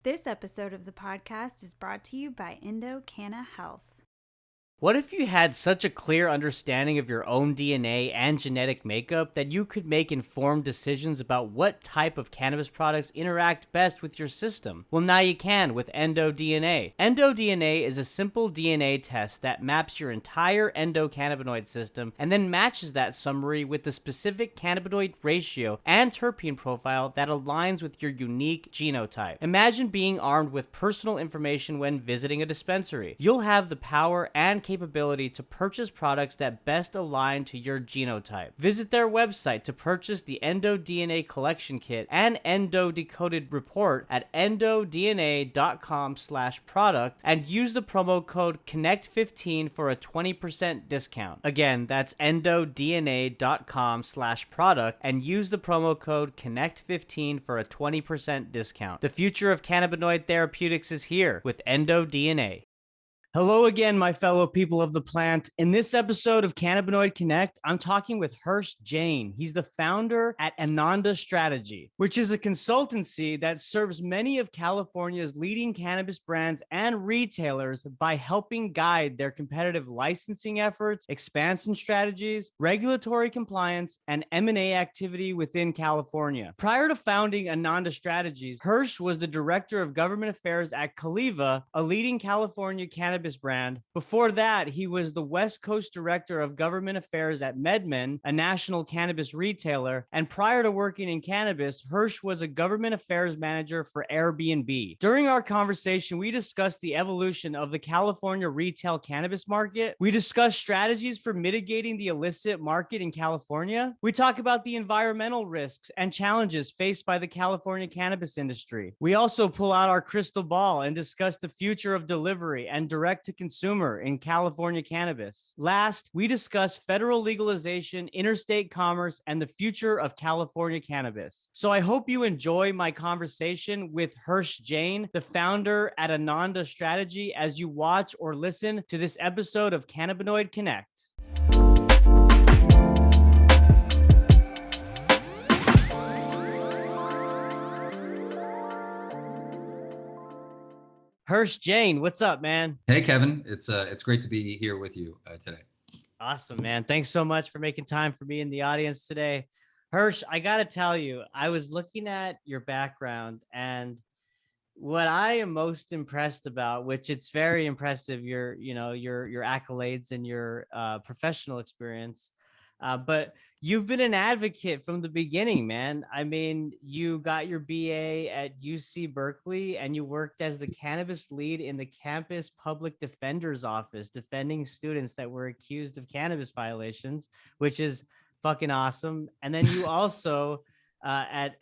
This episode of the podcast is brought to you by Endo Canna Health. What if you had such a clear understanding of your own DNA and genetic makeup that you could make informed decisions about what type of cannabis products interact best with your system? Well, now you can with EndoDNA. EndoDNA is a simple DNA test that maps your entire endocannabinoid system and then matches that summary with the specific cannabinoid ratio and terpene profile that aligns with your unique genotype. Imagine being armed with personal information when visiting a dispensary. You'll have the power and capability to purchase products that best align to your genotype. Visit their website to purchase the EndoDNA collection kit and Endo decoded report at endodna.com/product and use the promo code CONNECT15 for a 20% discount. Again, that's endodna.com/product and use the promo code CONNECT15 for a 20% discount. The future of cannabinoid therapeutics is here with EndoDNA. Hello again, my fellow people of the plant. In this episode of Cannabinoid Connect, I'm talking with Hirsh Jain. He's the founder at Ananda Strategy, which is a consultancy that serves many of California's leading cannabis brands and retailers by helping guide their competitive licensing efforts, expansion strategies, regulatory compliance, and M&A activity within California. Prior to founding Ananda Strategies, Hirsh was the director of government affairs at Caliva, a leading California cannabis brand. Before that, he was the West Coast Director of Government Affairs at MedMen, a national cannabis retailer. And prior to working in cannabis, Hirsh was a government affairs manager for Airbnb. During our conversation, we discussed the evolution of the California retail cannabis market. We discussed strategies for mitigating the illicit market in California. We talk about the environmental risks and challenges faced by the California cannabis industry. We also pull out our crystal ball and discuss the future of delivery and direct to consumer in California cannabis. Last, we discuss federal legalization, interstate commerce, and the future of California cannabis. So I hope you enjoy my conversation with Hirsh Jain, the founder at Ananda Strategy, as you watch or listen to this episode of Cannabinoid Connect. Hirsh Jain, what's up, man? Hey, Kevin. It's great to be here with you today. Awesome, man. Thanks so much for making time for me in the audience today. Hirsh, I got to tell you, I was looking at your background, and what I am most impressed about, which it's very impressive, your accolades and your professional experience. But you've been an advocate from the beginning, man. I mean, you got your BA at UC Berkeley and you worked as the cannabis lead in the campus public defender's office, defending students that were accused of cannabis violations, which is fucking awesome. And then you also at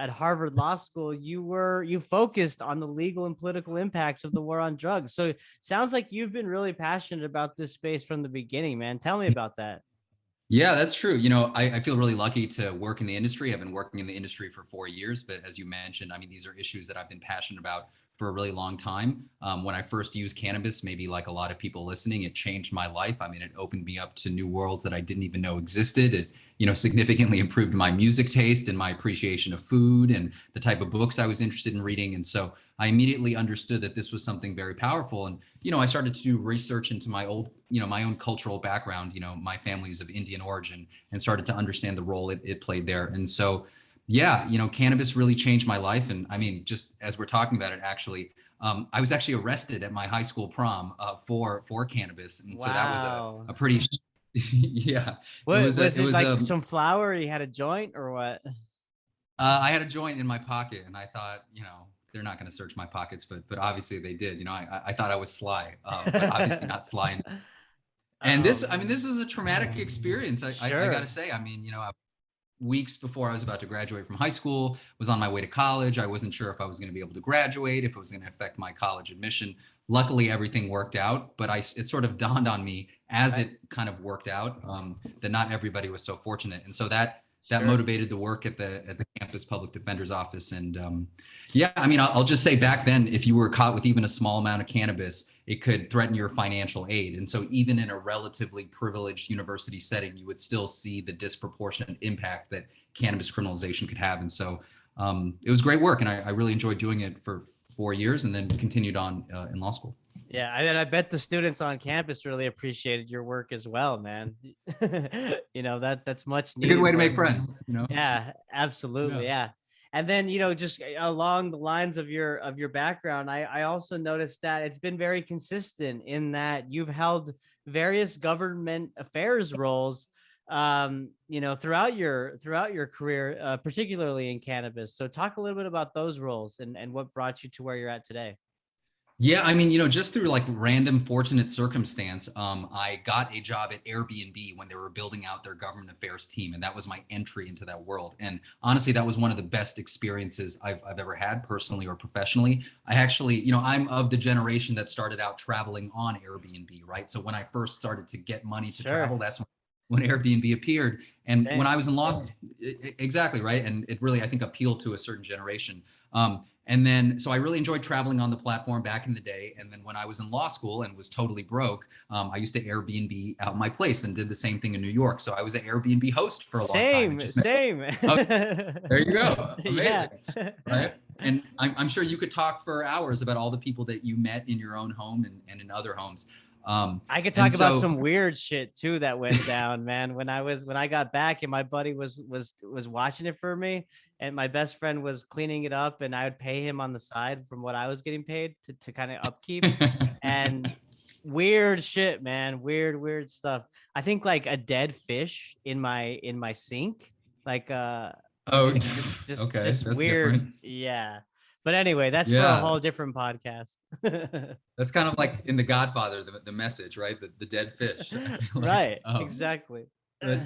Harvard Law School, you focused on the legal and political impacts of the war on drugs. So it sounds like you've been really passionate about this space from the beginning, man. Tell me about that. Yeah, that's true. You know, I feel really lucky to work in the industry. I've been working in the industry for 4 years, but as you mentioned, I mean, these are issues that I've been passionate about for a really long time. When I first used cannabis, maybe like a lot of people listening, it changed my life. I mean, it opened me up to new worlds that I didn't even know existed. It, significantly improved my music taste and my appreciation of food and the type of books I was interested in reading. And so I immediately understood that this was something very powerful. And, I started to do research into my own cultural background. My family is of Indian origin, and started to understand the role it played there. And so, yeah, cannabis really changed my life. And I mean, just as we're talking about it, actually, I was actually arrested at my high school prom for cannabis. And Wow. so that was a pretty, yeah. What was it like some flower? You had a joint or what? I had a joint in my pocket, and I thought, they're not going to search my pockets, but obviously they did. I thought I was sly, but obviously not sly. And this was a traumatic experience. I got to say, weeks before I was about to graduate from high school, was on my way to college. I wasn't sure if I was going to be able to graduate, if it was going to affect my college admission. Luckily, everything worked out, but it sort of dawned on me as it kind of worked out that not everybody was so fortunate. And so that motivated the work at the campus public defender's office. And I'll just say back then, if you were caught with even a small amount of cannabis, it could threaten your financial aid. And so even in a relatively privileged university setting, you would still see the disproportionate impact that cannabis criminalization could have. And so it was great work, and I really enjoyed doing it for 4 years, and then continued on in law school. Yeah, I bet the students on campus really appreciated your work as well, man. That's much A good needed way to make work. friends, Yeah, absolutely. Yeah. Yeah. And then, just along the lines of your background, I also noticed that it's been very consistent in that you've held various government affairs roles throughout your career, particularly in cannabis. So talk a little bit about those roles and what brought you to where you're at today. Yeah, I mean, just through like random fortunate circumstance, I got a job at Airbnb when they were building out their government affairs team, and that was my entry into that world. And honestly, that was one of the best experiences I've ever had, personally or professionally. I actually, I'm of the generation that started out traveling on Airbnb, right? So when I first started to get money to Sure. travel, that's when Airbnb appeared. And when Same. I was in law, exactly, right? And it really, I think, appealed to a certain generation. And then, so I really enjoyed traveling on the platform back in the day. And then when I was in law school and was totally broke, I used to Airbnb out my place and did the same thing in New York. So I was an Airbnb host for a long time. It Same, just meant, same. oh, there you go. Yeah. Amazing. Right. And I'm sure you could talk for hours about all the people that you met in your own home and in other homes. I could And talk about so, some weird shit too that went down, man. When I got back and my buddy was watching it for me, and my best friend was cleaning it up, and I would pay him on the side from what I was getting paid to kind of upkeep, and weird shit, man. Weird stuff. I think like a dead fish in my sink, like oh, just okay. just That's weird. different. Yeah. But anyway, that's for a Yeah. whole different podcast. That's kind of like in The Godfather, the message, right? The dead fish. I feel like, Right, exactly. but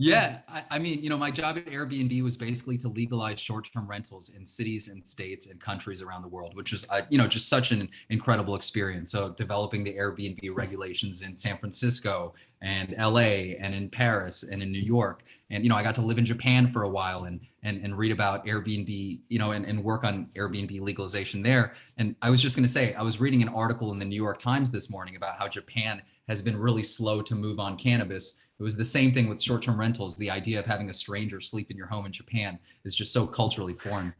yeah, I mean, my job at Airbnb was basically to legalize short-term rentals in cities and states and countries around the world, which is, just such an incredible experience. So developing the Airbnb regulations in San Francisco and LA and in Paris and in New York. And, I got to live in Japan for a while and read about Airbnb, and work on Airbnb legalization there. And I was just going to say, I was reading an article in the New York Times this morning about how Japan has been really slow to move on cannabis. It was the same thing with short-term rentals. The idea of having a stranger sleep in your home in Japan is just so culturally foreign.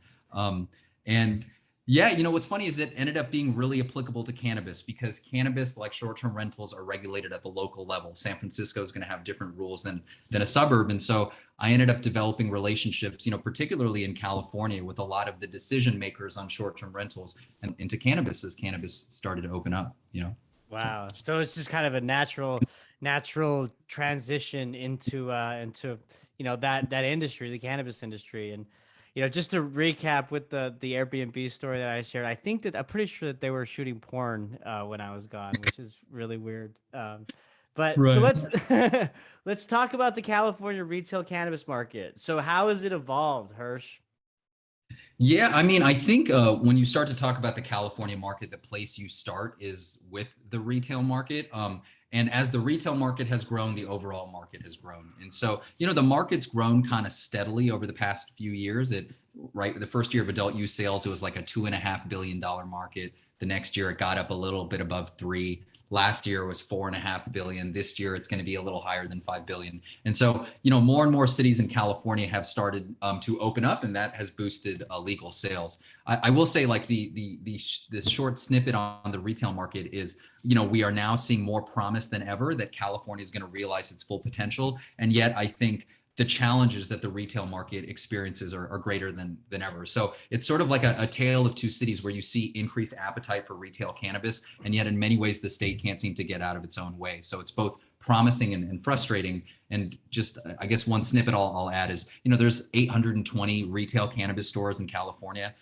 And yeah, what's funny is it ended up being really applicable to cannabis, because cannabis, like short-term rentals, are regulated at the local level. San Francisco is going to have different rules than a suburb. And so I ended up developing relationships, particularly in California, with a lot of the decision makers on short-term rentals and into cannabis as cannabis started to open up. So. Wow. So it's just kind of a natural transition into that industry, the cannabis industry. And just to recap with the Airbnb story that I shared, I think that I'm pretty sure that they were shooting porn when I was gone, which is really weird. But so Right. let's talk about the California retail cannabis market. So how has it evolved, Hirsch? Yeah, I mean, I think when you start to talk about the California market, the place you start is with the retail market. And as the retail market has grown, the overall market has grown. And so, the market's grown kind of steadily over the past few years. Right, the first year of adult use sales, it was like a $2.5 billion market. The next year, it got up a little bit above three. Last year was 4.5 billion. This year, it's going to be a little higher than 5 billion. And so, more and more cities in California have started to open up, and that has boosted legal sales. I will say, like the short snippet on the retail market is, we are now seeing more promise than ever that California is going to realize its full potential. And yet, I think the challenges that the retail market experiences are greater than ever. So it's sort of like a tale of two cities, where you see increased appetite for retail cannabis, and yet in many ways the state can't seem to get out of its own way. So it's both promising and frustrating. And just, I guess one snippet I'll add is, there's 820 retail cannabis stores in California.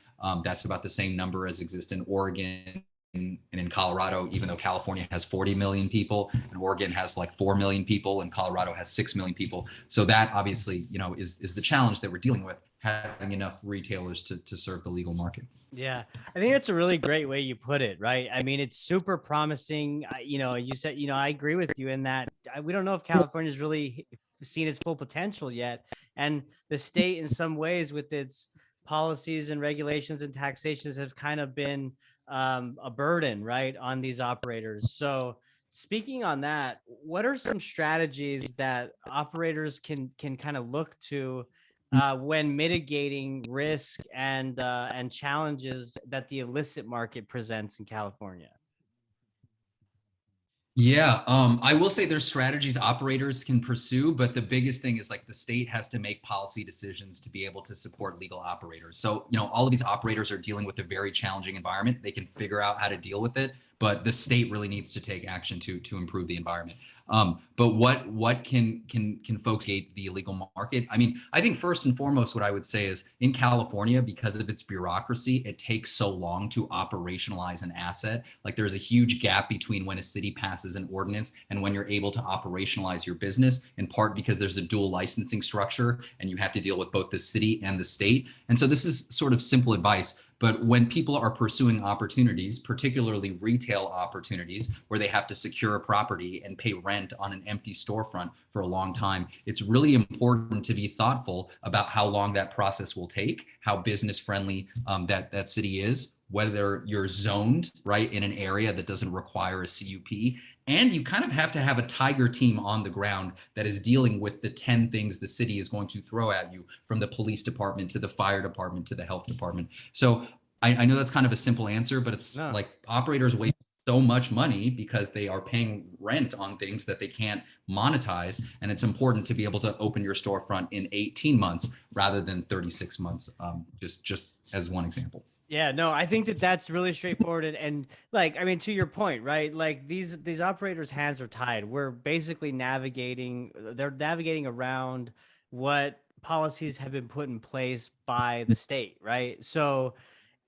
That's about the same number as exist in Oregon and in Colorado, even though California has 40 million people and Oregon has like 4 million people and Colorado has 6 million people. So that obviously, is the challenge that we're dealing with, having enough retailers to serve the legal market. Yeah, I think that's a really great way you put it, right? I mean, it's super promising. You said, I agree with you in that we don't know if California's really seen its full potential yet. And the state, in some ways, with its policies and regulations and taxations, have kind of been a burden, right, on these operators. So, speaking on that, what are some strategies that operators can kind of look to when mitigating risk and challenges that the illicit market presents in California? Yeah, I will say there's strategies operators can pursue, but the biggest thing is like the state has to make policy decisions to be able to support legal operators. So, all of these operators are dealing with a very challenging environment. They can figure out how to deal with it, but the state really needs to take action to improve the environment. But what can folks gate the illegal market? I mean, I think first and foremost, what I would say is in California, because of its bureaucracy, it takes so long to operationalize an asset. Like there's a huge gap between when a city passes an ordinance and when you're able to operationalize your business, in part because there's a dual licensing structure and you have to deal with both the city and the state. And so this is sort of simple advice. But when people are pursuing opportunities, particularly retail opportunities, where they have to secure a property and pay rent on an empty storefront for a long time, it's really important to be thoughtful about how long that process will take, how business friendly that city is, whether you're zoned right in an area that doesn't require a CUP. And you kind of have to have a tiger team on the ground that is dealing with the 10 things the city is going to throw at you, from the police department to the fire department to the health department. So I know that's kind of a simple answer, but it's like operators waste so much money because they are paying rent on things that they can't monetize. And it's important to be able to open your storefront in 18 months rather than 36 months, just as one example. Yeah, no, I think that that's really straightforward. And like, I mean, to your point, right? Like these operators' hands are tied. We're basically they're navigating around what policies have been put in place by the state, right? So,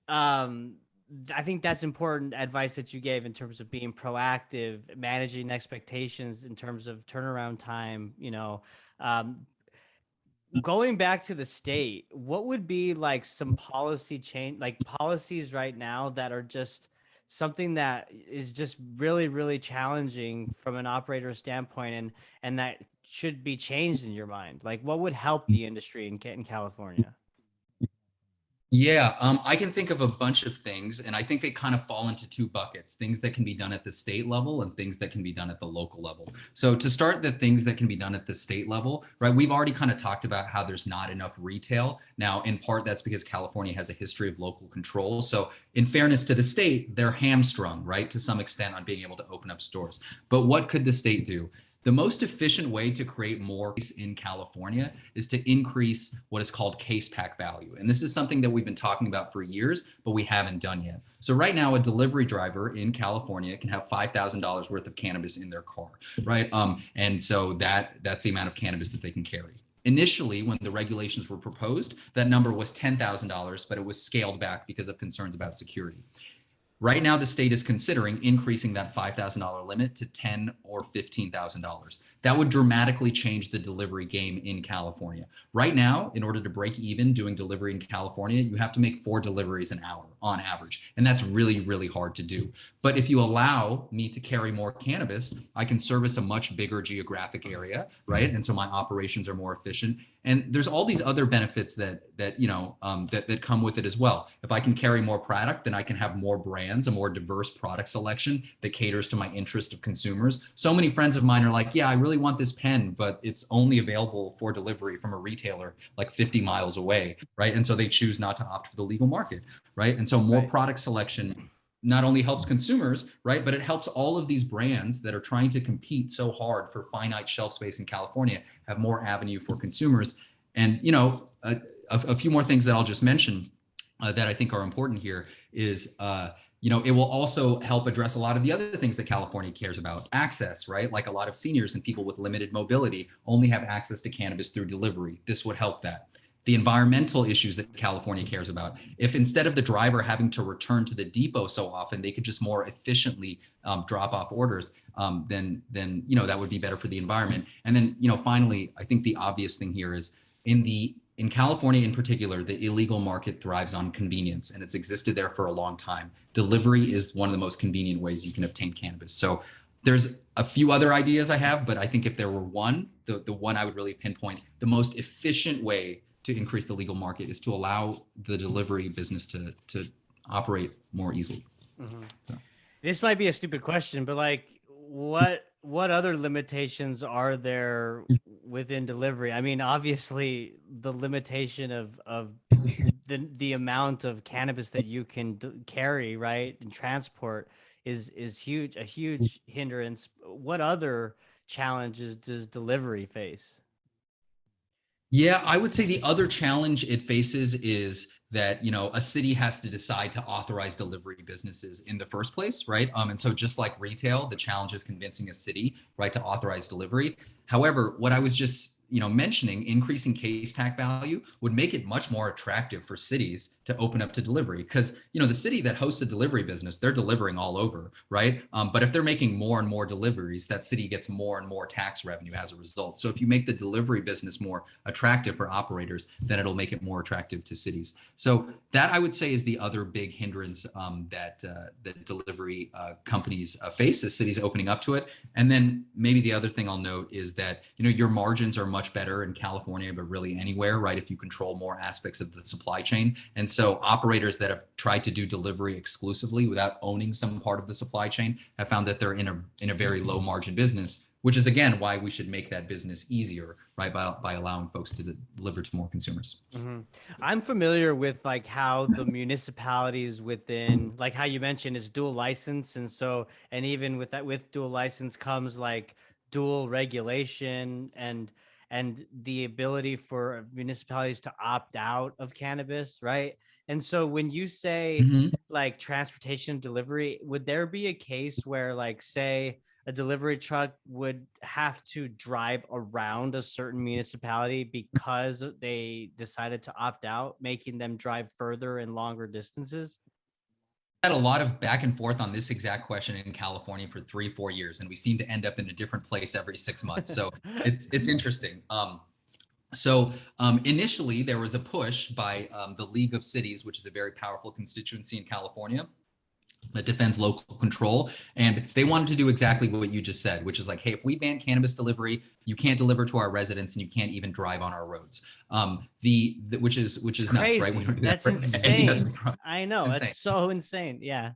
um, I think that's important advice that you gave in terms of being proactive, managing expectations in terms of turnaround time, um, going back to the state, what would be like some policy change, like policies right now that are just something that is just really, really challenging from an operator standpoint, and that should be changed in your mind? Like, what would help the industry in California? Yeah, I can think of a bunch of things, and I think they kind of fall into two buckets: things that can be done at the state level and things that can be done at the local level. So to start, the things that can be done at the state level, right? We've already kind of talked about how there's not enough retail. Now, in part, that's because California has a history of local control. So in fairness to the state, they're hamstrung, right, to some extent on being able to open up stores. But what could the state do? The most efficient way to create more in California is to increase what is called case pack value. And this is something that we've been talking about for years, but we haven't done yet. So right now, a delivery driver in California can have $5,000 worth of cannabis in their car, right? And so that's the amount of cannabis that they can carry. Initially, when the regulations were proposed, that number was $10,000, but it was scaled back because of concerns about security. Right now, the state is considering increasing that $5,000 limit to $10,000 or $15,000. That would dramatically change the delivery game in California. Right now, in order to break even doing delivery in California, you have to make 4 deliveries an hour on average. And that's really, really hard to do. But if you allow me to carry more cannabis, I can service a much bigger geographic area, right? And so my operations are more efficient. And there's all these other benefits that come with it as well. If I can carry more product, then I can have more brands, a more diverse product selection that caters to my interest of consumers. So many friends of mine are like, yeah, I really want this pen, but it's only available for delivery from a retailer like 50 miles away, right? And so they choose not to opt for the legal market, right? And so more product selection not only helps consumers, right, but it helps all of these brands that are trying to compete so hard for finite shelf space in California have more avenue for consumers. And a few more things that I'll just mention that I think are important here is it will also help address a lot of the other things that California cares about. Access, right? Like a lot of seniors and people with limited mobility only have access to cannabis through delivery. This would help that. The environmental issues that California cares about. If instead of the driver having to return to the depot so often, they could just more efficiently drop off orders, then that would be better for the environment. And then finally, I think the obvious thing here is in California in particular, the illegal market thrives on convenience, and it's existed there for a long time. Delivery is one of the most convenient ways you can obtain cannabis. So there's a few other ideas I have, but I think if there were one, the one I would really pinpoint, the most efficient way to increase the legal market is to allow the delivery business to operate more easily. Mm-hmm. So. This might be a stupid question, but like, what what other limitations are there within delivery? I mean, obviously, the limitation of the amount of cannabis that you can carry, right, and transport is huge, a huge hindrance. What other challenges does delivery face? Yeah, I would say the other challenge it faces is that, a city has to decide to authorize delivery businesses in the first place, right? And so just like retail, the challenge is convincing a city, right, to authorize delivery. However, what I was just, mentioning, increasing case pack value would make it much more attractive for cities to open up to delivery because, the city that hosts a delivery business, they're delivering all over, right? But if they're making more and more deliveries, that city gets more and more tax revenue as a result. So if you make the delivery business more attractive for operators, then it'll make it more attractive to cities. So that I would say is the other big hindrance that delivery companies face as cities opening up to it. And then maybe the other thing I'll note is that your margins are much better in California, but really anywhere, right? If you control more aspects of the supply chain. And so operators that have tried to do delivery exclusively without owning some part of the supply chain have found that they're in a very low margin business, which is again why we should make that business easier, right? By allowing folks to deliver to more consumers. I'm familiar with like how the municipalities within, like how you mentioned, is dual license, and so, and even with that, with dual license comes like dual regulation and the ability for municipalities to opt out of cannabis, right? And so when you say Mm-hmm. like transportation delivery, would there be a case where like say a delivery truck would have to drive around a certain municipality because they decided to opt out, making them drive further and longer distances? Had a lot of back and forth on this exact question in California for 3-4 years, and we seem to end up in a different place every 6 months. So it's interesting. Initially, there was a push by the League of Cities, which is a very powerful constituency in California that defends local control. And they wanted to do exactly what you just said, which is like, hey, if we ban cannabis delivery, you can't deliver to our residents and you can't even drive on our roads. Which is nuts, right? We Crazy. don't do that That's for any other insane. product. I know. That's Insane. so insane. Yeah.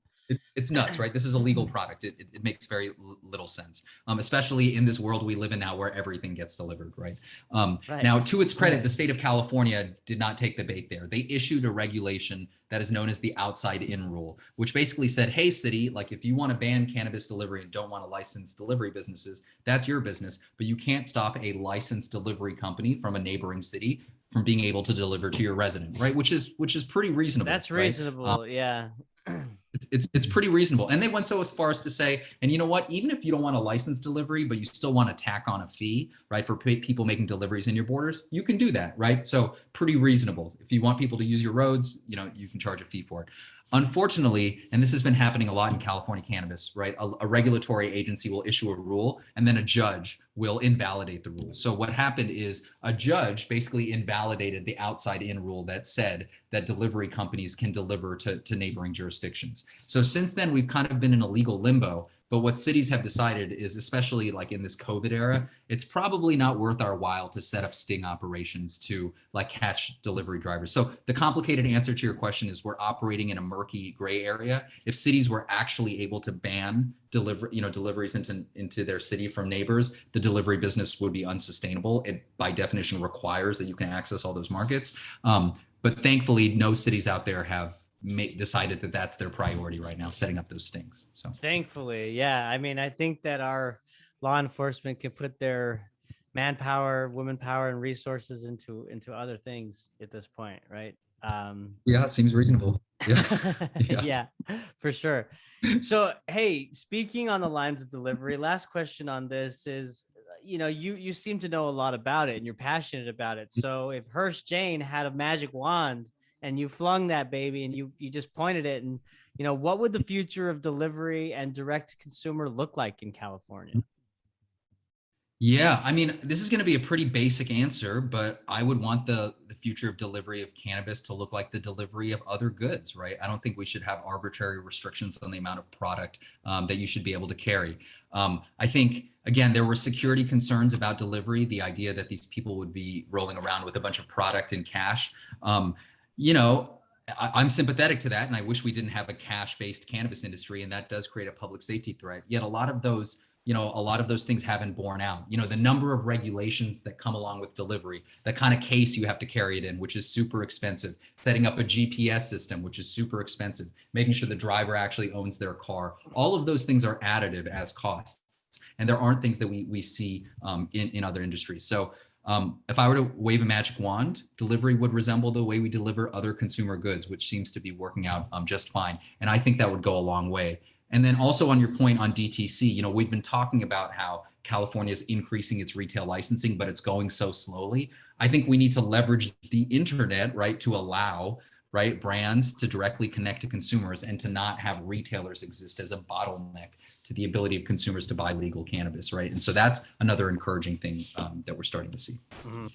It's nuts, right? This is a legal product. It makes very little sense, especially in this world we live in now where everything gets delivered, right? Right. Now, to its credit, the state of California did not take the bait there. They issued a regulation that is known as the outside in rule, which basically said, hey, city, like if you want to ban cannabis delivery and don't want to license delivery businesses, that's your business, but you can't stop a licensed delivery company from a neighboring city from being able to deliver to your resident, right? Which is pretty reasonable, That's right? reasonable. Yeah. It's pretty reasonable. And they went so as far as to say, and you know what, even if you don't want a license delivery, but you still want to tack on a fee, right, for people making deliveries in your borders, you can do that, right? So pretty reasonable. If you want people to use your roads, you can charge a fee for it. Unfortunately, and this has been happening a lot in California cannabis, right? A regulatory agency will issue a rule and then a judge will invalidate the rule. So what happened is a judge basically invalidated the outside in rule that said that delivery companies can deliver to neighboring jurisdictions. So since then, we've kind of been in a legal limbo. But what cities have decided is, especially like in this COVID era, it's probably not worth our while to set up sting operations to like catch delivery drivers. So the complicated answer to your question is we're operating in a murky gray area. If cities were actually able to ban deliveries into their city from neighbors, the delivery business would be unsustainable. It by definition requires that you can access all those markets. But thankfully, no cities out there have decided that that's their priority right now, setting up those stings. So Thankfully, yeah. I mean, I think that our law enforcement can put their manpower, women power, and resources into other things at this point, right? yeah, it seems reasonable. Yeah, yeah. Yeah, for sure. So, hey, speaking on the lines of delivery, last question on this is, you seem to know a lot about it and you're passionate about it. So, if Hirsh Jain had a magic wand and you flung that baby and you just pointed it, and what would the future of delivery and direct to consumer look like in California? Yeah, I mean, this is going to be a pretty basic answer, but I would want the future of delivery of cannabis to look like the delivery of other goods, right? I don't think we should have arbitrary restrictions on the amount of product that you should be able to carry. I think, again, there were security concerns about delivery, the idea that these people would be rolling around with a bunch of product in cash. You know, I'm sympathetic to that, and I wish we didn't have a cash-based cannabis industry, and that does create a public safety threat. Yet a lot of those a lot of those things haven't borne out. The number of regulations that come along with delivery, the kind of case you have to carry it in, which is super expensive, setting up a GPS system, which is super expensive, making sure the driver actually owns their car. All of those things are additive as costs. And there aren't things that we see in other industries. So if I were to wave a magic wand, delivery would resemble the way we deliver other consumer goods, which seems to be working out just fine. And I think that would go a long way. And then also on your point on DTC, we've been talking about how California is increasing its retail licensing, but it's going so slowly. I think we need to leverage the internet, right, to allow brands to directly connect to consumers and to not have retailers exist as a bottleneck to the ability of consumers to buy legal cannabis, right? And so that's another encouraging thing that we're starting to see. Mm-hmm.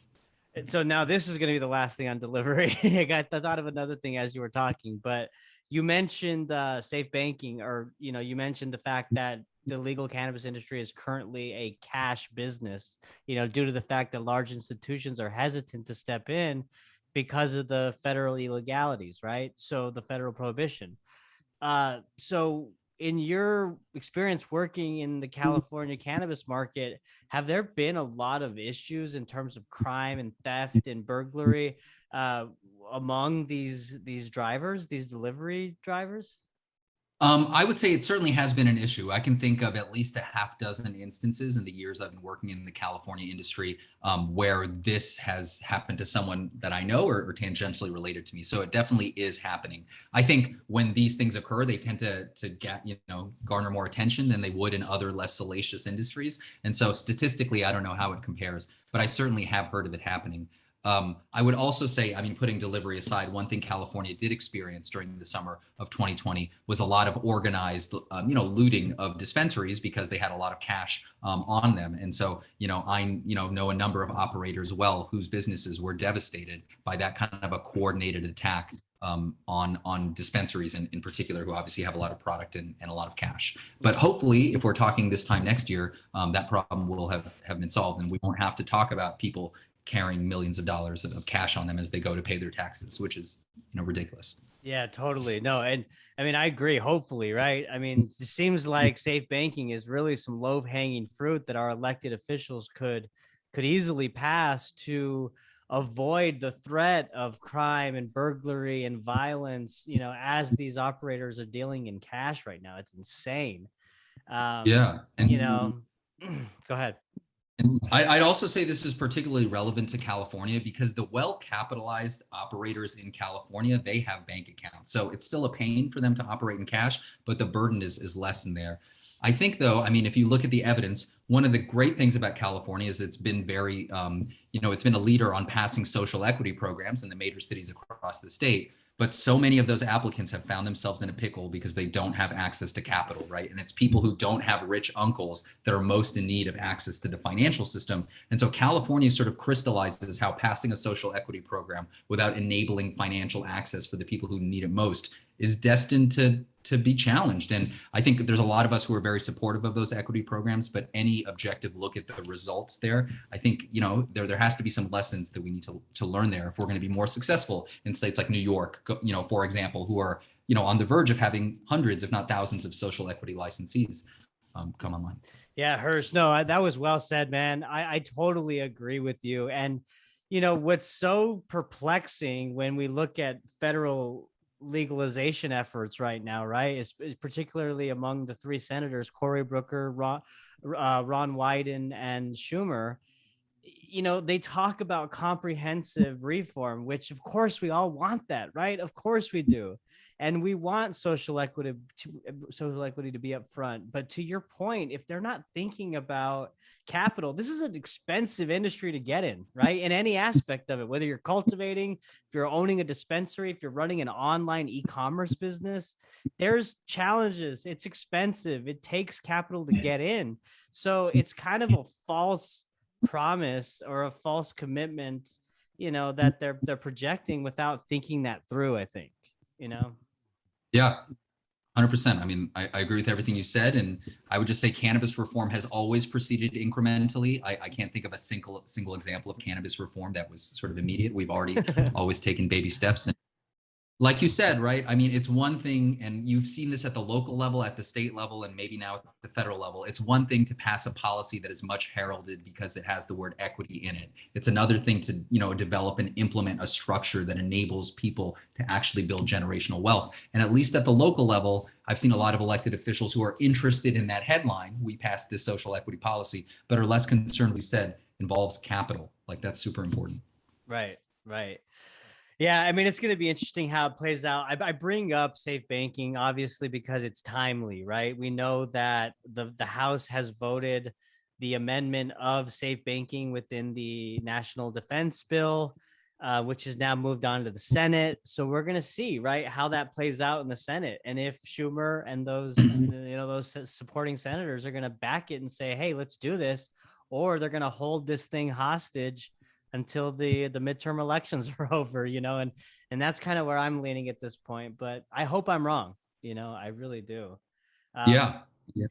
So now this is going to be the last thing on delivery. I thought of another thing as you were talking, but you mentioned safe banking, or you mentioned the fact that the legal cannabis industry is currently a cash business, due to the fact that large institutions are hesitant to step in because of the federal illegalities, right? So the federal prohibition. So in your experience working in the California cannabis market, have there been a lot of issues in terms of crime and theft and burglary among these drivers, these delivery drivers? I would say it certainly has been an issue. I can think of at least a half dozen instances in the years I've been working in the California industry where this has happened to someone that I know or tangentially related to me. So it definitely is happening. I think when these things occur, they tend to get, garner more attention than they would in other less salacious industries. And so statistically, I don't know how it compares, but I certainly have heard of it happening. I would also say, putting delivery aside, one thing California did experience during the summer of 2020 was a lot of organized, looting of dispensaries because they had a lot of cash on them. And so, I know a number of operators well whose businesses were devastated by that kind of a coordinated attack on dispensaries in particular, who obviously have a lot of product and a lot of cash. But hopefully, if we're talking this time next year, that problem will have been solved, and we won't have to talk about people carrying millions of dollars of cash on them as they go to pay their taxes, which is, ridiculous. Yeah, totally. No, and I agree. Hopefully, right? It seems like safe banking is really some low hanging fruit that our elected officials could easily pass to avoid the threat of crime and burglary and violence, as these operators are dealing in cash right now. It's insane. Yeah. And go ahead. I'd also say this is particularly relevant to California because the well-capitalized operators in California, they have bank accounts. So it's still a pain for them to operate in cash, but the burden is less in there. I think, though, if you look at the evidence, one of the great things about California is it's been very, it's been a leader on passing social equity programs in the major cities across the state. But so many of those applicants have found themselves in a pickle because they don't have access to capital, right? And it's people who don't have rich uncles that are most in need of access to the financial system. And so California sort of crystallizes how passing a social equity program without enabling financial access for the people who need it most is destined to be challenged. And I think there's a lot of us who are very supportive of those equity programs, but any objective look at the results there, I think, there has to be some lessons that we need to learn there if we're going to be more successful in states like New York, for example, who are, on the verge of having hundreds, if not thousands of social equity licensees come online. Yeah, Hirsch, no, that was well said, man. I totally agree with you. And, what's so perplexing when we look at federal legalization efforts right now, right? It's particularly among the three senators, Cory Booker, Ron Wyden, and Schumer. They talk about comprehensive reform, which of course we all want that, right? Of course we do. And we want social equity to be up front. But to your point, if they're not thinking about capital, this is an expensive industry to get in, right? In any aspect of it, whether you're cultivating, if you're owning a dispensary, if you're running an online e-commerce business, there's challenges. It's expensive. It takes capital to get in. So it's kind of a false promise or a false commitment, that they're projecting without thinking that through, I think. Yeah, 100%. I agree with everything you said. And I would just say cannabis reform has always proceeded incrementally. I can't think of a single example of cannabis reform that was sort of immediate. We've already always taken baby steps. And Like you said, right? I mean, it's one thing, and you've seen this at the local level, at the state level, and maybe now at the federal level. It's one thing to pass a policy that is much heralded because it has the word equity in it. It's another thing to, develop and implement a structure that enables people to actually build generational wealth. And at least at the local level, I've seen a lot of elected officials who are interested in that headline, we passed this social equity policy, but are less concerned, we said, involves capital. Like that's super important. Right, right. Yeah, I mean, it's going to be interesting how it plays out. I bring up safe banking, obviously, because it's timely, right? We know that the House has voted the amendment of safe banking within the National Defense Bill, which has now moved on to the Senate. So we're going to see, right, how that plays out in the Senate. And if Schumer and those supporting senators are going to back it and say, hey, let's do this, or they're going to hold this thing hostage until the midterm elections are over, and that's kind of where I'm leaning at this point. But I hope I'm wrong. I really do. Yeah. Yeah.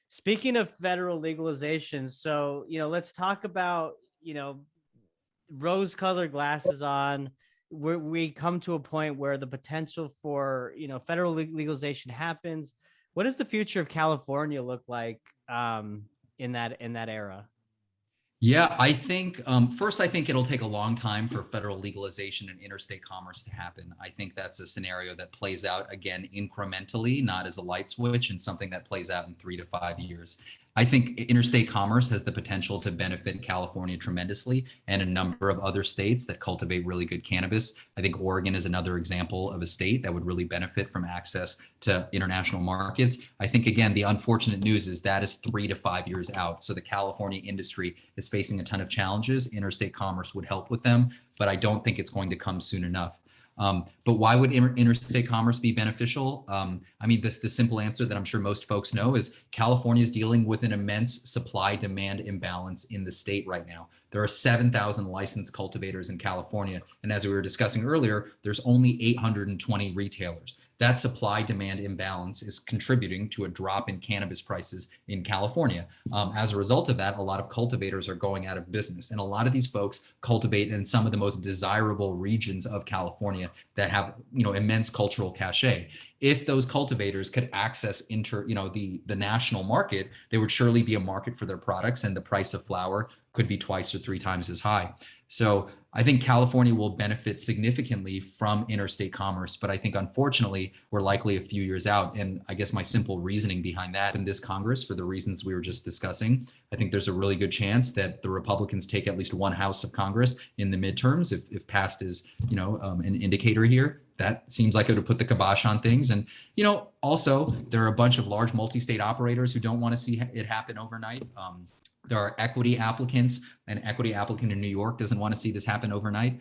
Speaking of federal legalization, so let's talk about rose-colored glasses on. We come to a point where the potential for federal legalization happens. What does the future of California look like in that era? Yeah, I think first, I think it'll take a long time for federal legalization and interstate commerce to happen. I think that's a scenario that plays out again incrementally, not as a light switch, and something that plays out in 3 to 5 years. I think interstate commerce has the potential to benefit California tremendously and a number of other states that cultivate really good cannabis. I think Oregon is another example of a state that would really benefit from access to international markets. I think, again, the unfortunate news is that is 3 to 5 years out. So the California industry is facing a ton of challenges. Interstate commerce would help with them, but I don't think it's going to come soon enough. But why would interstate commerce be beneficial? I mean, the simple answer that I'm sure most folks know is California is dealing with an immense supply-demand imbalance in the state right now. There are 7,000 licensed cultivators in California. And as we were discussing earlier, there's only 820 retailers. That supply-demand imbalance is contributing to a drop in cannabis prices in California. As a result of that, a lot of cultivators are going out of business. And a lot of these folks cultivate in some of the most desirable regions of California that have, immense cultural cachet. If those cultivators could access the national market, there would surely be a market for their products, and the price of flower could be 2 or 3 times as high. So I think California will benefit significantly from interstate commerce, but I think unfortunately we're likely a few years out. And I guess my simple reasoning behind that in this Congress, for the reasons we were just discussing, I think there's a really good chance that the Republicans take at least one house of Congress in the midterms, if passed is, an indicator here. That seems like it would put the kibosh on things. And, also there are a bunch of large multi-state operators who don't want to see it happen overnight. There are equity applicants. An equity applicant in New York doesn't want to see this happen overnight.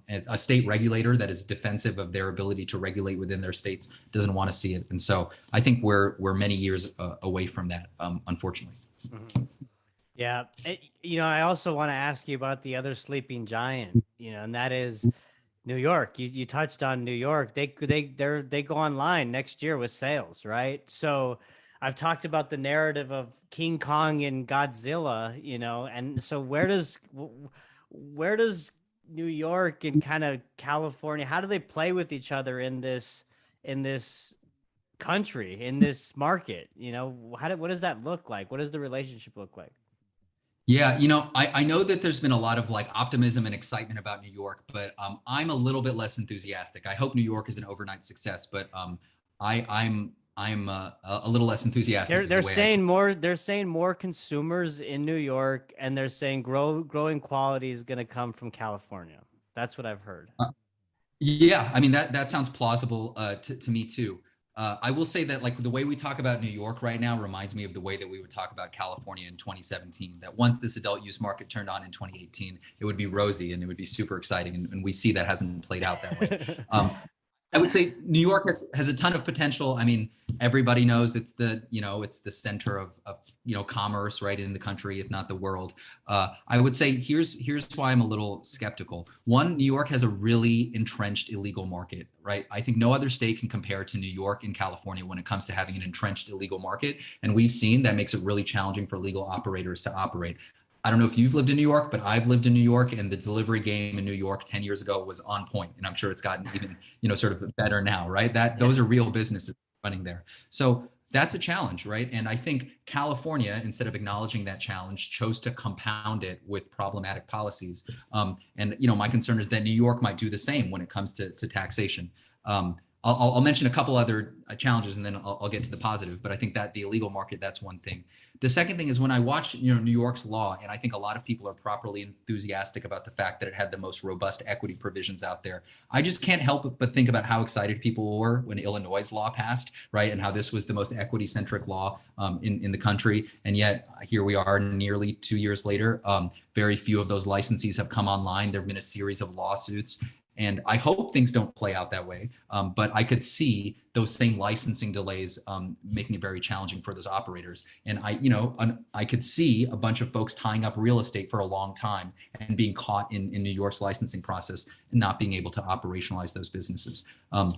It's a state regulator that is defensive of their ability to regulate within their states doesn't want to see it. And so I think we're many years away from that, unfortunately. Mm-hmm. Yeah. I also want to ask you about the other sleeping giant, and that is New York. You touched on New York. They go online next year with sales, right? So I've talked about the narrative of King Kong and Godzilla, and so where does New York and kind of California, how do they play with each other in this country, in this market? What does that look like? What does the relationship look like? Yeah, I know that there's been a lot of optimism and excitement about New York, but I'm a little bit less enthusiastic. I hope New York is an overnight success, but I'm a little less enthusiastic. They're saying more. They're saying more consumers in New York, and they're saying growing quality is going to come from California. That's what I've heard. Yeah, I mean that sounds plausible to me too. I will say that the way we talk about New York right now reminds me of the way that we would talk about California in 2017, that once this adult use market turned on in 2018, it would be rosy and it would be super exciting. And we see that hasn't played out that way. I would say New York has a ton of potential. I mean, everybody knows it's the center of commerce right in the country, if not the world. I would say here's why I'm a little skeptical. One, New York has a really entrenched illegal market, right? I think no other state can compare to New York and California when it comes to having an entrenched illegal market. And we've seen that makes it really challenging for legal operators to operate. I don't know if you've lived in New York, but I've lived in New York, and the delivery game in New York 10 years ago was on point, and I'm sure it's gotten even, sort of better now, right? Yeah. Those are real businesses running there. So that's a challenge, right? And I think California, instead of acknowledging that challenge, chose to compound it with problematic policies. And my concern is that New York might do the same when it comes to taxation. I'll mention a couple other challenges, and then I'll get to the positive. But I think that the illegal market, that's one thing. The second thing is when I watch, New York's law, and I think a lot of people are properly enthusiastic about the fact that it had the most robust equity provisions out there. I just can't help but think about how excited people were when Illinois' law passed, right? And how this was the most equity-centric law in the country. And yet here we are nearly 2 years later. Very few of those licensees have come online. There have been a series of lawsuits. And I hope things don't play out that way. But I could see those same licensing delays making it very challenging for those operators. And I could see a bunch of folks tying up real estate for a long time and being caught in New York's licensing process and not being able to operationalize those businesses. So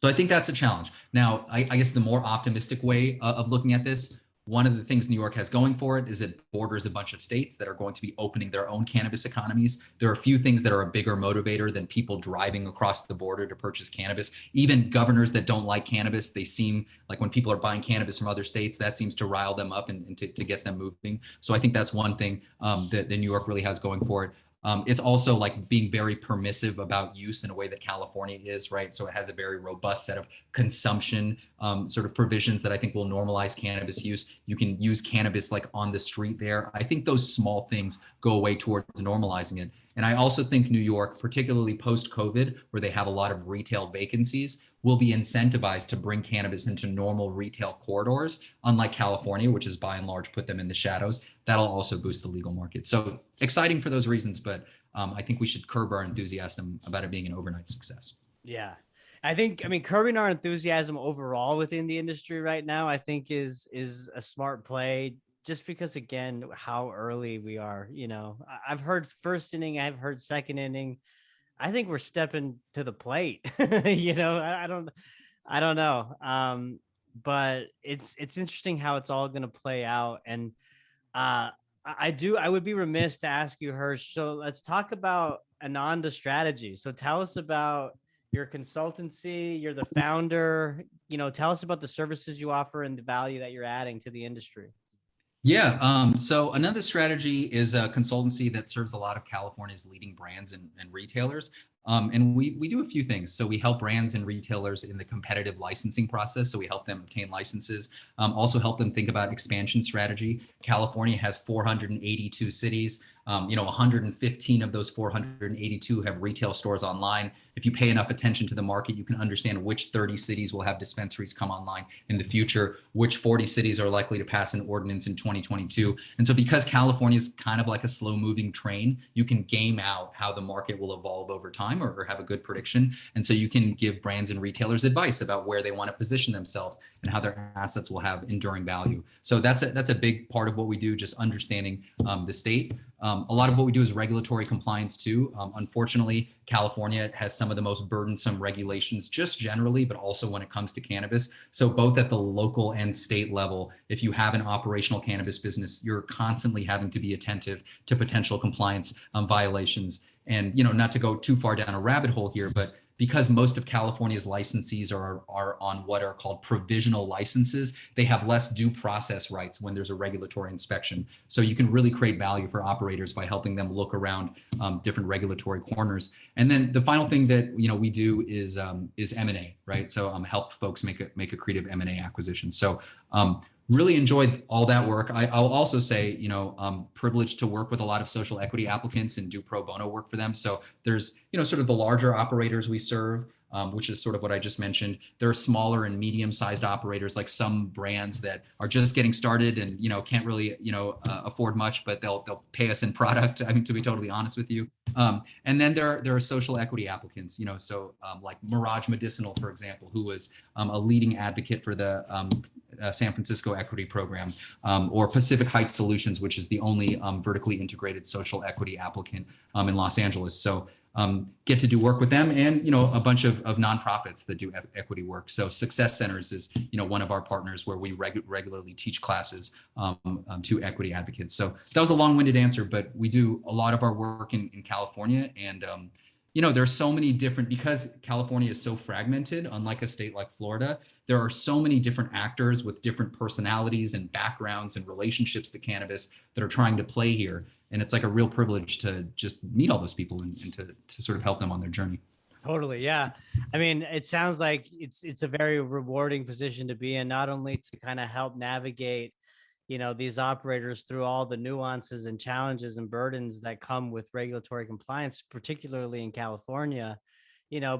I think that's a challenge. Now, I guess the more optimistic way of looking at this, one of the things New York has going for it is it borders a bunch of states that are going to be opening their own cannabis economies. There are a few things that are a bigger motivator than people driving across the border to purchase cannabis. Even governors that don't like cannabis, they seem like when people are buying cannabis from other states, that seems to rile them up and to get them moving. So I think that's one thing that New York really has going for it. It's also like being very permissive about use in a way that California is, right? So it has a very robust set of consumption sort of provisions that I think will normalize cannabis use. You can use cannabis like on the street there. I think those small things go away towards normalizing it. And I also think New York, particularly post-COVID, where they have a lot of retail vacancies, will be incentivized to bring cannabis into normal retail corridors, unlike California, which is by and large put them in the shadows. That'll also boost the legal market. So exciting for those reasons, but I think we should curb our enthusiasm about it being an overnight success. Yeah. I mean, curbing our enthusiasm overall within the industry right now, I think is a smart play, just because, again, how early we are. I've heard first inning, I've heard second inning. I think we're stepping to the plate. I don't know. But it's interesting how it's all going to play out. And I would be remiss to ask you, Hirsh. So let's talk about Ananda Strategy. So tell us about your consultancy. You're the founder. Tell us about the services you offer and the value that you're adding to the industry. Yeah. So Another Strategy is a consultancy that serves a lot of California's leading brands and retailers. And we do a few things. So we help brands and retailers in the competitive licensing process. So we help them obtain licenses, also help them think about expansion strategy. California has 482 cities. 115 of those 482 have retail stores online. If you pay enough attention to the market, you can understand which 30 cities will have dispensaries come online in the future, which 40 cities are likely to pass an ordinance in 2022. And so because California is kind of like a slow moving train, you can game out how the market will evolve over time or have a good prediction. And so you can give brands and retailers advice about where they want to position themselves and how their assets will have enduring value. So that's a big part of what we do, just understanding the state. A lot of what we do is regulatory compliance too. Unfortunately, California has some of the most burdensome regulations just generally, but also when it comes to cannabis. So both at the local and state level, if you have an operational cannabis business, you're constantly having to be attentive to potential compliance violations. And, not to go too far down a rabbit hole here, but because most of California's licensees are on what are called provisional licenses, they have less due process rights when there's a regulatory inspection. So you can really create value for operators by helping them look around different regulatory corners. And then the final thing that we do is M&A, right? So help folks make a creative M&A acquisition. So really enjoyed all that work. I'll also say, I'm privileged to work with a lot of social equity applicants and do pro bono work for them. So there's, sort of the larger operators we serve, which is sort of what I just mentioned. There are smaller and medium-sized operators, like some brands that are just getting started and, can't really, afford much, but they'll pay us in product. I mean, to be totally honest with you. And then there are social equity applicants, like Mirage Medicinal, for example, who was a leading advocate for the San Francisco Equity Program, or Pacific Heights Solutions, which is the only vertically integrated social equity applicant in Los Angeles. So get to do work with them, and a bunch of nonprofits that do equity work. So Success Centers is one of our partners where we regularly teach classes to equity advocates. So that was a long-winded answer, but we do a lot of our work in California, and there's so many different, because California is so fragmented, unlike a state like Florida, there are so many different actors with different personalities and backgrounds and relationships to cannabis that are trying to play here. And it's like a real privilege to just meet all those people and to sort of help them on their journey. Totally. Yeah. I mean, it sounds like it's a very rewarding position to be in, not only to kind of help navigate, these operators through all the nuances and challenges and burdens that come with regulatory compliance, particularly in California,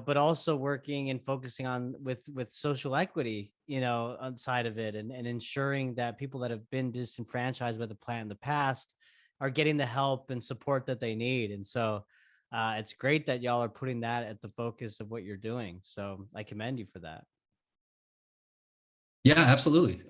but also working and focusing on with social equity, on side of it, and ensuring that people that have been disenfranchised by the plant in the past are getting the help and support that they need. And so it's great that y'all are putting that at the focus of what you're doing. So I commend you for that. Yeah, absolutely.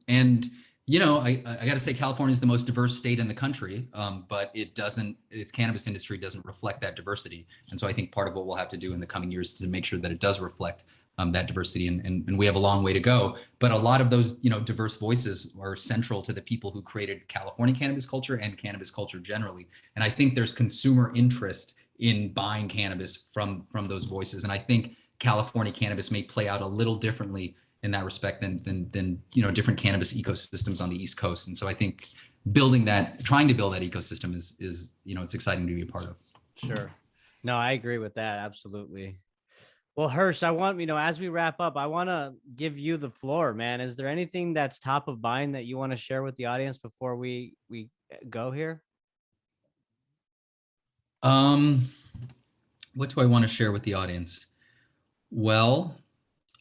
And I got to say, California is the most diverse state in the country, but its cannabis industry doesn't reflect that diversity. And so I think part of what we'll have to do in the coming years is to make sure that it does reflect that diversity. And we have a long way to go. But a lot of those, diverse voices are central to the people who created California cannabis culture and cannabis culture generally. And I think there's consumer interest in buying cannabis from those voices. And I think California cannabis may play out a little differently in that respect than different cannabis ecosystems on the East Coast. And so I think trying to build that ecosystem is it's exciting to be a part of. Sure. No, I agree with that. Absolutely. Well, Hirsh, I want, as we wrap up, I want to give you the floor, man. Is there anything that's top of mind that you want to share with the audience before we go here? What do I want to share with the audience? Well,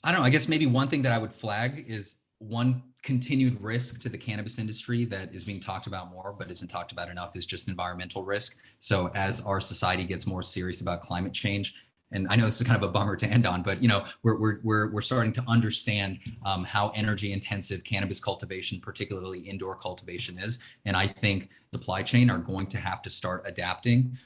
I don't know. I guess maybe one thing that I would flag is one continued risk to the cannabis industry that is being talked about more, but isn't talked about enough, is just environmental risk. So as our society gets more serious about climate change, and I know this is kind of a bummer to end on, but we're starting to understand how energy intensive cannabis cultivation, particularly indoor cultivation, is. And I think supply chain are going to have to start adapting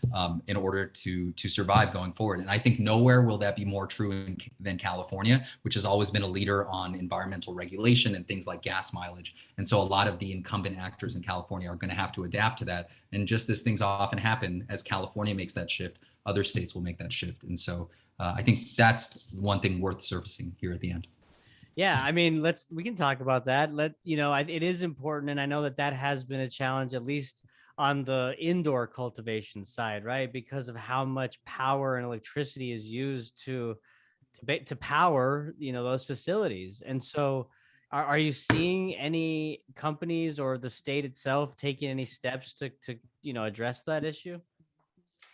in order to survive going forward. And I think nowhere will that be more true than California, which has always been a leader on environmental regulation and things like gas mileage. And so a lot of the incumbent actors in California are going to have to adapt to that. And just as things often happen, as California makes that shift, other states will make that shift. And so I think that's one thing worth surfacing here at the end. Yeah, I mean, we can talk about that. It is important. And I know that has been a challenge, at least on the indoor cultivation side, right? Because of how much power and electricity is used to power, those facilities. And so are you seeing any companies or the state itself taking any steps to address that issue?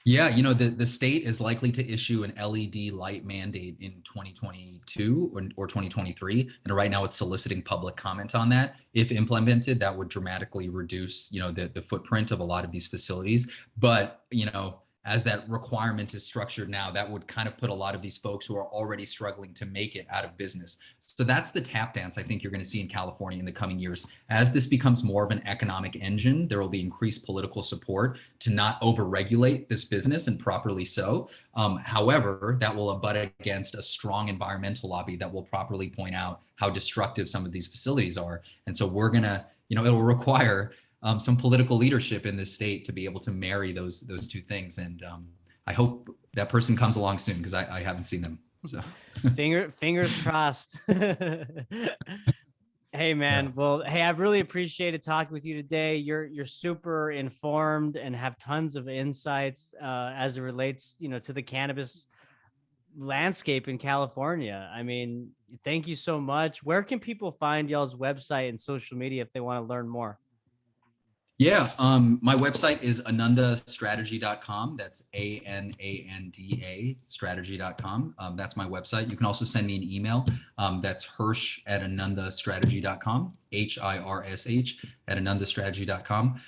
Yeah, the state is likely to issue an LED light mandate in 2022 or 2023. And right now it's soliciting public comment on that. If implemented, that would dramatically reduce, the footprint of a lot of these facilities. But, as that requirement is structured now, that would kind of put a lot of these folks who are already struggling to make it out of business. So that's the tap dance I think you're going to see in California in the coming years. As this becomes more of an economic engine, there will be increased political support to not overregulate this business, and properly so. However, that will abut against a strong environmental lobby that will properly point out how destructive some of these facilities are. And so we're going to, it'll require some political leadership in this state to be able to marry those two things. And I hope that person comes along soon, because I haven't seen them. So fingers crossed. Hey man, yeah. Well, hey, I've really appreciated talking with you today. You're super informed and have tons of insights as it relates, to the cannabis landscape in California. I mean, thank you so much. Where can people find y'all's website and social media if they want to learn more? Yeah, my website is anandastrategy.com. That's ANANDA strategy.com. That's my website. You can also send me an email. That's hirsh@anandastrategy.com, HIRSH @anandastrategy.com.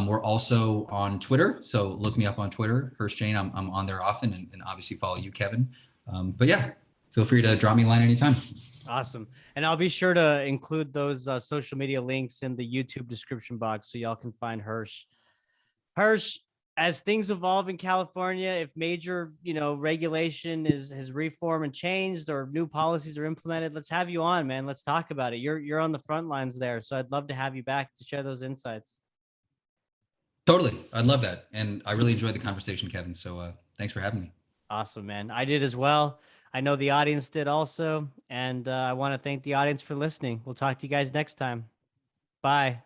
We're also on Twitter. So look me up on Twitter, Hirsh Jain. I'm on there often, and obviously follow you, Kevin. But yeah, feel free to drop me a line anytime. Awesome. And I'll be sure to include those social media links in the YouTube description box so y'all can find Hirsh. Hirsh, as things evolve in California, if major, regulation has reformed and changed or new policies are implemented, let's have you on, man. Let's talk about it. You're on the front lines there, so I'd love to have you back to share those insights. Totally. I'd love that. And I really enjoyed the conversation, Kevin. So thanks for having me. Awesome, man. I did as well. I know the audience did also, and I want to thank the audience for listening. We'll talk to you guys next time. Bye.